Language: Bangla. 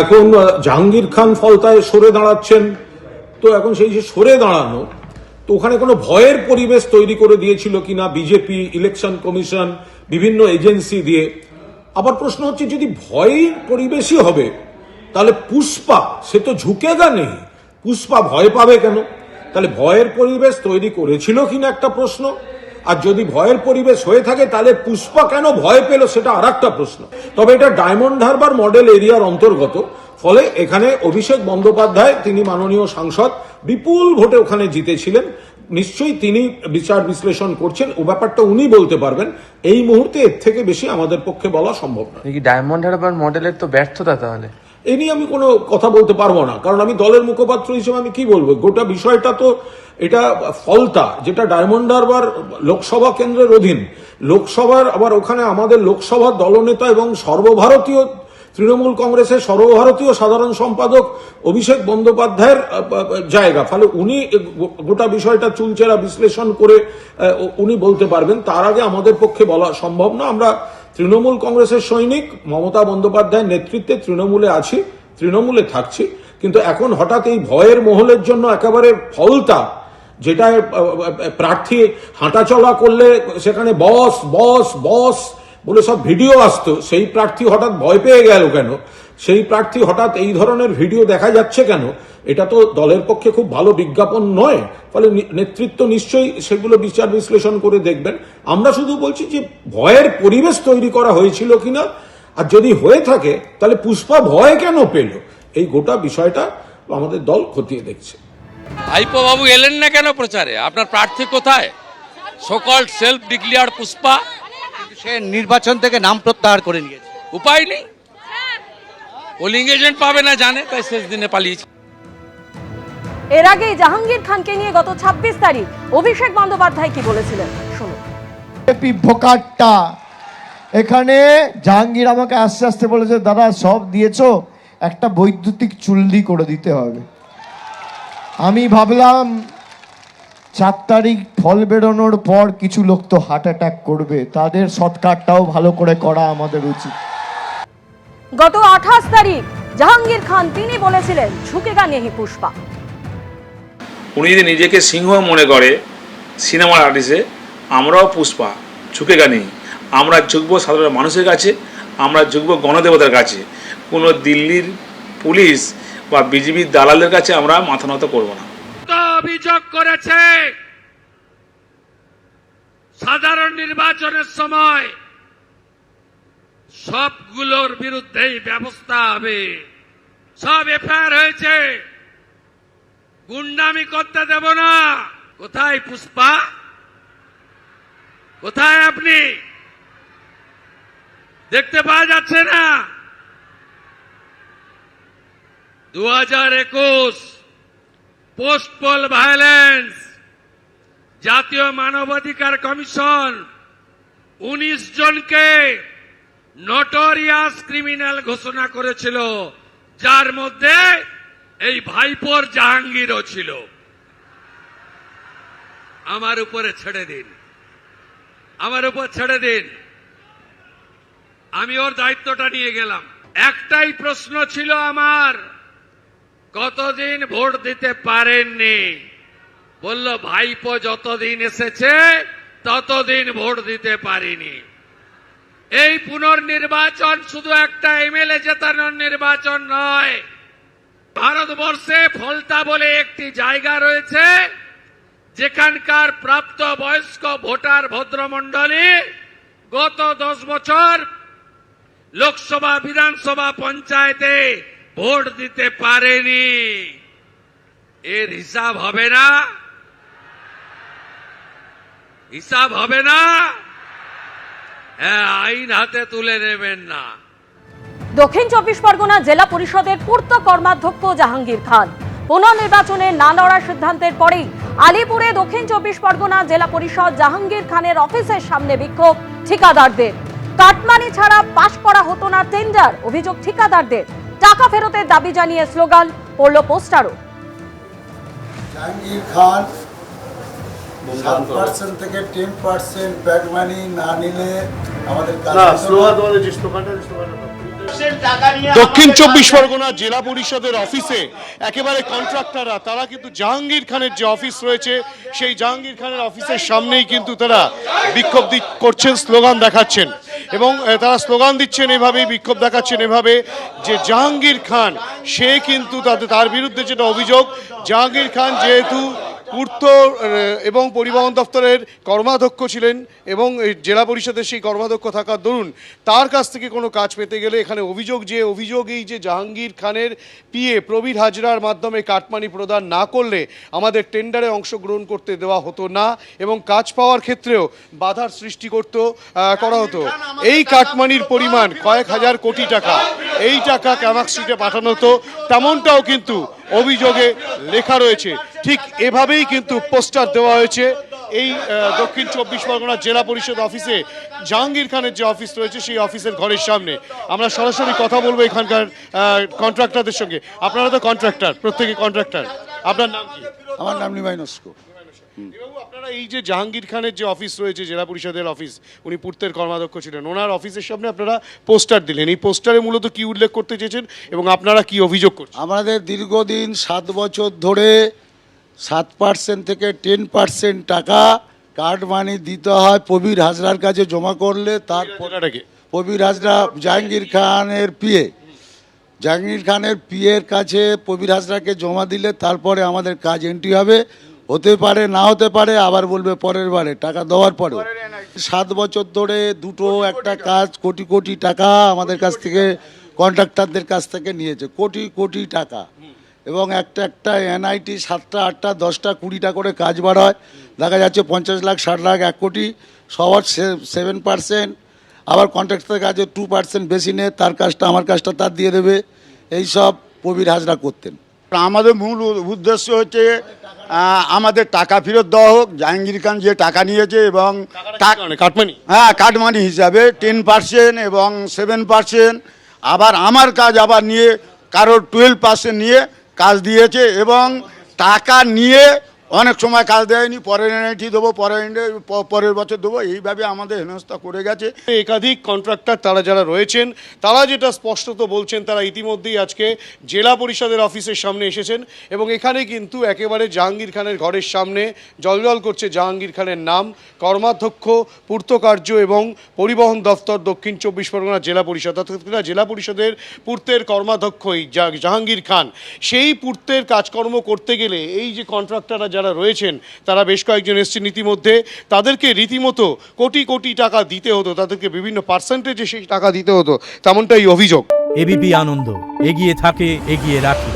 এখন জাহাঙ্গীর খান ফলতায় সরে দাঁড়াচ্ছেন, তো এখন সেই যে সরে দাঁড়ানো, তো ওখানে কোনো ভয়ের পরিবেশ তৈরি করে দিয়েছিল কিনা বিজেপি, ইলেকশন কমিশন, বিভিন্ন এজেন্সি দিয়ে। আবার প্রশ্ন হচ্ছে, যদি ভয়ের পরিবেশই হবে তাহলে পুষ্পা সে তো ঝুঁকেগা নেই, পুষ্পা ভয় পাবে কেন? তাহলে ভয়ের পরিবেশ তৈরি করেছিল কিনা একটা প্রশ্ন, আর যদি ভয়ের পরিবেশ হয়ে থাকে তাহলে পুষ্পা কেন ভয় পেল সেটা আর একটা প্রশ্ন। তবে এটা ডায়মন্ড হারবার মডেল এরিয়ার অন্তর্গত, ফলে এখানে অভিষেক বন্দ্যোপাধ্যায়, তিনি মাননীয় সাংসদ, বিপুল ভোটে ওখানে জিতেছিলেন। নিশ্চয়ই তিনি বিচার বিশ্লেষণ করছেন, ও ব্যাপারটা উনি বলতে পারবেন। এই মুহূর্তে এর থেকে বেশি আমাদের পক্ষে বলা সম্ভব না। ডায়মন্ড হারবার মডেলের তো ব্যর্থতা, তাহলে এ নিয়ে আমি কোনো কথা বলতে পারবো না, কারণ আমি দলের মুখপাত্র হিসেবে আমি কি বলবো। গোটা বিষয়টা তো এটা ফলতা, যেটা ডায়মন্ড হারবার লোকসভা কেন্দ্রের অধীন, লোকসভার, আবার ওখানে আমাদের লোকসভার দলনেতা এবং সর্বভারতীয় তৃণমূল কংগ্রেসের সর্বভারতীয় সাধারণ সম্পাদক অভিষেক বন্দ্যোপাধ্যায়ের জায়গা। ফলে উনি গোটা বিষয়টা চুলচেরা বিশ্লেষণ করে উনি বলতে পারবেন, তার আগে আমাদের পক্ষে বলা সম্ভব না। আমরা তৃণমূল কংগ্রেসের সৈনিক, মমতা বন্দ্যোপাধ্যায়ের নেতৃত্বে তৃণমূলে আছি, তৃণমূলে থাকছি, কিন্তু এখন হঠাৎ এই ভয়ের মহলের জন্য একেবারে ফলতা, যেটা প্রার্থী হাঁটাচলা করলে সেখানে বস বস বস বলে সব ভিডিও আসতো, সেই প্রার্থী হঠাৎ ভয় পেয়ে গেল কেন? সেই প্রার্থী হঠাৎ এই ধরনের ভিডিও দেখা যাচ্ছে কেন? এটা তো দলের পক্ষে খুব ভালো বিজ্ঞাপন নয়। ফলে নেতৃত্ব নিশ্চয়ই সেগুলো বিচার বিশ্লেষণ করে দেখবেন। আমরা শুধু বলছি যে ভয়ের পরিবেশ তৈরি করা হয়েছিল কিনা, আর যদি হয়ে থাকে তাহলে পুষ্পা ভয় কেন পেল, এই গোটা বিষয়টা আমাদের দল খতিয়ে দেখছে। ভাইপো বাবু এলেন না কেন প্রচারে? আপনার প্রার্থী কোথায়? সো-কল্ড সেলফ ডিক্লেয়ার্ড পুষ্পা সে নির্বাচন থেকে নাম প্রত্যাহার করে নিয়েছে। উপায় নেই, পোলিং এজেন্ট পাবে না জানে, তাই শেষ দিনে পালিয়েছে। এর আগে জাহাঙ্গীর খানকে নিয়ে গত 26 তারিখ অভিষেক বন্দ্যোপাধ্যায় কি বলেছিলেন শুনুন। ভোকারটা এখানে জাহাঙ্গীর আমাকে আস্তে আস্তে বলেছে, দাদা সব দিয়েছো, একটা বৈদ্যুতিক চুল্লি করে দিতে হবে। আমি ভাবলাম 4 তারিখ ফল বেরোনোর পর কিছু লোক তো হার্ট অ্যাটাক করবে, তাদের সৎকারটাও ভালো করে করা আমাদের উচিত। গত 28 তারিখ জাহাঙ্গীর খান তিনি বলেছিলেন ঝুঁকেগা নেহি পুষ্পা। উনি যদি নিজেকে সিংহ মনে করে সিনেমার আর্টিস্টে, আমরাও পুষ্পা, ঝুঁকেগা নেই। আমরা ঝুঁকবো সাধারণ মানুষের কাছে, আমরা ঝুঁকবো গণদেবতার কাছে। কোনো দিল্লির পুলিশ বা বিজেপির দালালদের কাছে আমরা মাথা নত করবো না। অভিযোগ করেছে সাধারণ নির্বাচনের সময় সবগুলোর বিরুদ্ধেই ব্যবস্থা হবে, সব এফআইআর হয়েছে, গুন্ডামি করতে দেব না। কোথায় পুষ্পা? কোথায় আপনি? দেখতে পাওয়া যাচ্ছে না? 2021 পোস্ট পোল ভায়োলেন্স, জাতীয় মানবাধিকার কমিশন 19 জনকে নটোরিয়াস ক্রিমিনাল ঘোষণা করেছিল, যার মধ্যে এই ভাইপোর জাহাঙ্গীরও ছিল। আমার উপরে ছেড়ে দিন, আমার উপর ছেড়ে দিন, আমি ওর দায়িত্বটা নিয়ে গেলাম। একটাই প্রশ্ন ছিল আমার, কতদিন ভোট দিতে পারেননি? বলল ভাইপো যতদিন এসেছে ততদিন ভোট দিতে পারিনি। এই পুনর্নির্বাচন শুধু একটা এমএলএ জেতানোর নির্বাচন নয়। ভারতবর্ষে ফলতা বলে একটি জায়গা রয়েছে, যেখানকার প্রাপ্ত বয়স্ক ভোটার ভদ্রমণ্ডলী গত 10 বছর লোকসভা, বিধানসভা, পঞ্চায়েতে ভোট দিতে পারেনি। এর হিসাব হবে না, হিসাব হবে না। হ্যাঁ, আইন হাতে তুলে নেবেন না। দক্ষিণ 24 পরগনা জেলা পরিষদের পূর্ত কর্মাধ্যক্ষ জাহাঙ্গীর খান পুনর্নির্বাচনে না লড়ার সিদ্ধান্তের পরেই আলিপুরে দক্ষিণ 24 পরগনা জেলা পরিষদ জাহাঙ্গীর খানের অফিসের সামনে বিক্ষোভ ঠিকাদারদের। কাটমানি ছাড়া পাশ করা হতো না টেন্ডার, অভিযোগ ঠিকাদারদের। টাকা ফেরতের দাবি জানিয়ে স্লোগান পড়ল পোস্টারও। জাহাঙ্গীর খান 7% থেকে 10% ব্যাক মানি না নিলে আমাদের দক্ষিণ চব্বিশ পরগনা জেলা পরিষদের অফিসে একেবারে কন্ট্রাক্টররা তারা কিন্তু জাহাঙ্গীর খানের যে অফিস রয়েছে সেই জাহাঙ্গীর খানের অফিসের সামনেই কিন্তু তারা বিক্ষোভ করছেন, স্লোগান দেখাচ্ছেন এবং তারা স্লোগান দিচ্ছেন এভাবেই, বিক্ষোভ দেখাচ্ছেন এভাবে যে জাহাঙ্গীর খান সে কিন্তু তার বিরুদ্ধে যেটা অভিযোগ, জাহাঙ্গীর খান যেহেতু পূর্ত এবং পরিবহন দপ্তরের কর্মাধ্যক্ষ ছিলেন এবং জেলা পরিষদের সেই কর্মাধ্যক্ষ থাকার দরুন তার কাছ থেকে কোনো কাজ পেতে গেলে এখানে অভিযোগ এই যে জাহাঙ্গীর খানের পিএ প্রবীর হাজরার মাধ্যমে কাটমানি প্রদান না করলে আমাদের টেন্ডারে অংশগ্রহণ করতে দেওয়া হতো না এবং কাজ পাওয়ার ক্ষেত্রেও বাধার সৃষ্টি করা হতো। এই কাটমানির পরিমাণ কয়েক হাজার কোটি টাকা, এই টাকা ক্যামাক স্ট্রিটে পাঠানো হতো, তেমনটাও কিন্তু অভিযোগে লেখা রয়েছে। ঠিক এভাবেই কিন্তু পোস্টার দেওয়া হয়েছে এই দক্ষিণ চব্বিশ পরগনা জেলা পরিষদ অফিসে, জাহাঙ্গীর খানের যে অফিস রয়েছে সেই অফিসের ঘরের সামনে। আমরা সরাসরি কথা বলবো এখানকার কন্ট্রাক্টরদের সঙ্গে। আপনারা তো কন্ট্রাক্টর, প্রত্যেকে কন্ট্রাক্টর, আপনার নাম কি? আমার নাম নিমাই নস্কর। আপনারা এই যে জাহাঙ্গীর খানের যে অফিস রয়েছে জেলা পরিষদের অফিস, উনি পূর্তের কর্মাধ্যক্ষ ছিলেন, ওনার অফিসের সামনে আপনারা পোস্টার দিলেন, এই পোস্টারে মূলত কি উল্লেখ করতে চেয়েছেন এবং আপনারা কি অভিযোগ করছেন? আমাদের দীর্ঘদিন 7 বছর ধরে 7% থেকে 10% টাকা কার্ড মানি দিতে হয় প্রবীর হাজরার কাছে জমা করলে। তার প্রবীর হাজরা জাহাঙ্গীর খানের পিএ, জাহাঙ্গীর খানের পিএর কাছে প্রবীর হাজরাকে জমা দিলে তারপরে আমাদের কাজ এন্ট্রি হবে। হতে পারে না হতে পারে, আবার বলবে পরের বারে টাকা দেওয়ার পরেও। 7 বছর ধরে একটা কাজ কোটি কোটি টাকা আমাদের কাছ থেকে কন্ট্রাক্টরদের কাছ থেকে নিয়েছে, কোটি কোটি টাকা। এবং একটা এনআইটি 7টা 8টা 10টা 20টা করে কাজ বাড়ায়, দেখা যাচ্ছে 50 লাখ 60 লাখ 1 কোটি, সবার 7%, আবার কন্ট্রাক্টরের কাছে 2% বেশি নেয়, তার কাজটা আমার কাজটা তার দিয়ে দেবে, এইসব প্রবীর হাজরা করতেন। আমাদের মূল উদ্দেশ্য হচ্ছে আমাদের টাকা ফেরত দেওয়া হোক। জাহাঙ্গীর খান যে টাকা নিয়েছে এবং কাটমানি হিসাবে 10% এবং 7%, আবার আমার কাজ আবার নিয়ে কারোর 12% নিয়ে কাজ দিয়েছে এবং টাকা নিয়ে অনেক সময় কাজ দেয়নি, পরের এনআইটি দেবো, পরের বছর দেবো, এইভাবে আমাদের হেনস্থা করে গেছে। একাধিক কন্ট্রাক্টর তারা যারা রয়েছেন তারা যেটা স্পষ্টত বলছেন, তারা ইতিমধ্যেই আজকে জেলা পরিষদের অফিসের সামনে এসেছেন এবং এখানে কিন্তু একেবারে জাহাঙ্গীর খানের ঘরের সামনে জলজল করছে জাহাঙ্গীর খানের নাম, কর্মাধ্যক্ষ পূর্তকার্য এবং পরিবহন দপ্তর দক্ষিণ চব্বিশ পরগনা জেলা পরিষদ, অর্থাৎ জেলা পরিষদের পূর্তের কর্মাধ্যক্ষই জাহাঙ্গীর খান। সেই পূর্তের কাজকর্ম করতে গেলে এই যে কন্ট্রাক্টররা যারা রয়েছেন তারা বেশ কয়েকজন এসছেন ইতিমধ্যে, তাদেরকে রীতিমতো কোটি কোটি টাকা দিতে হতো, তাদেরকে বিভিন্ন পার্সেন্টেজে সেই টাকা দিতে হতো, তেমনটাই অভিযোগ। এবিপি আনন্দ, এগিয়ে থাকে, এগিয়ে রাখে।